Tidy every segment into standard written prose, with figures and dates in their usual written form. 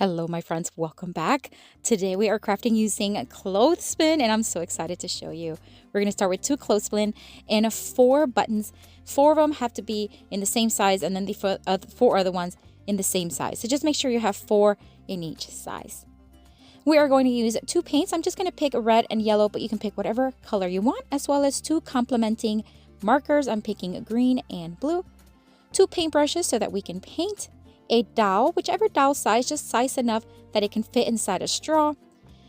Hello, my friends. Welcome back. Today we are crafting using clothespin, and I'm so excited to show you. We're going to start with 2 clothespin and 4 buttons. 4 of them have to be in the same size, and then the 4 other ones in the same size. So just make sure you have 4 in each size. We are going to use 2 paints. I'm just going to pick red and yellow, but you can pick whatever color you want, as well as 2 complementing markers. I'm picking green and blue. 2 paintbrushes so that we can paint. A dowel, whichever dowel size, just size enough that it can fit inside a straw.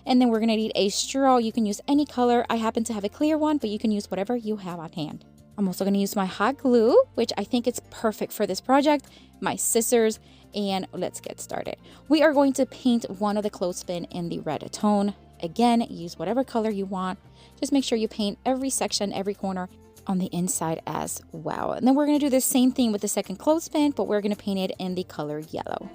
And then we're going to need a straw. You can use any color. I happen to have a clear one, but you can use whatever you have on hand. I'm also going to use my hot glue, which I think it's perfect for this project, my scissors, and let's get started. We are going to paint one of the clothespin in the red tone. Again, use whatever color you want. Just make sure you paint every section, every corner on the inside as well. And then we're going to do the same thing with the second clothespin, but we're going to paint it in the color yellow.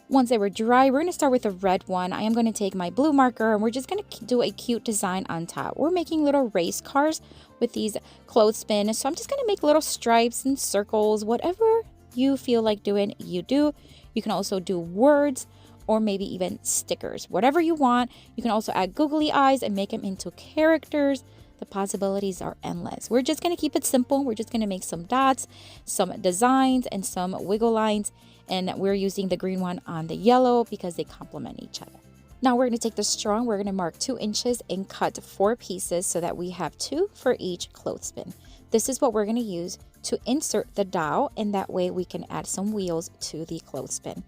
Once they were dry, we're going to start with the red one. I am going to take my blue marker and we're just going to do a cute design on top. We're making little race cars with these clothespin, so I'm just going to make little stripes and circles. Whatever you feel like doing, you do. You can also do words or maybe even stickers, whatever you want. You can also add googly eyes and make them into characters. The possibilities are endless. We're just going to keep it simple. We're just going to make some dots, some designs, and some wiggle lines. And we're using the green one on the yellow because they complement each other. Now we're going to take the straw. We're going to mark 2 inches and cut 4 pieces so that we have 2 for each clothespin. This is what we're going to use to insert the dowel, and that way we can add some wheels to the clothespin.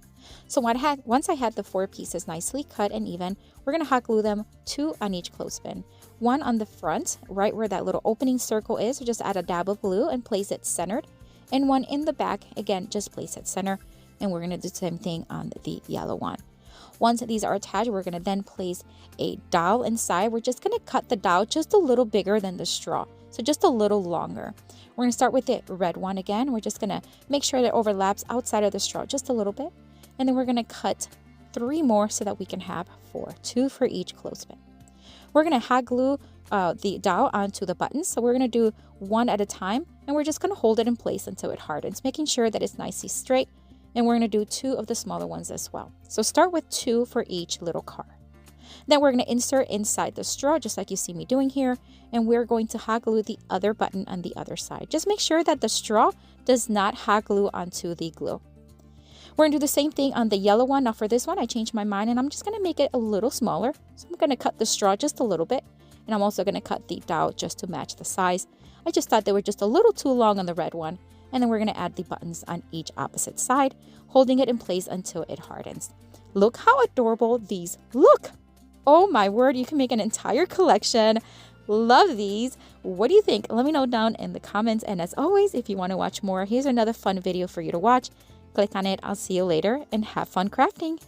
So once I had the 4 pieces nicely cut and even, we're going to hot glue them 2 on each clothespin. 1 on the front, right where that little opening circle is, so just add a dab of glue and place it centered. And 1 in the back, again, just place it center. And we're going to do the same thing on the yellow one. Once these are attached, we're going to then place a dowel inside. We're just going to cut the dowel just a little bigger than the straw, so just a little longer. We're going to start with the red one again. We're just going to make sure that it overlaps outside of the straw just a little bit. And then we're going to cut 3 more so that we can have 4, 2 for each clothespin. We're going to hot glue the dowel onto the buttons. So we're going to do 1 at a time, and we're just going to hold it in place until it hardens, making sure that it's nicely straight. And we're going to do 2 of the smaller ones as well. So start with 2 for each little car. Then we're going to insert inside the straw, just like you see me doing here. And we're going to hot glue the other button on the other side. Just make sure that the straw does not hot glue onto the glue. We're going to do the same thing on the yellow one. Now for this one, I changed my mind and I'm just going to make it a little smaller. So I'm going to cut the straw just a little bit. And I'm also going to cut the dowel just to match the size. I just thought they were just a little too long on the red one. And then we're going to add the buttons on each opposite side, holding it in place until it hardens. Look how adorable these look. Oh my word, you can make an entire collection. Love these. What do you think? Let me know down in the comments. And as always, if you want to watch more, here's another fun video for you to watch. Click on it. I'll see you later and have fun crafting.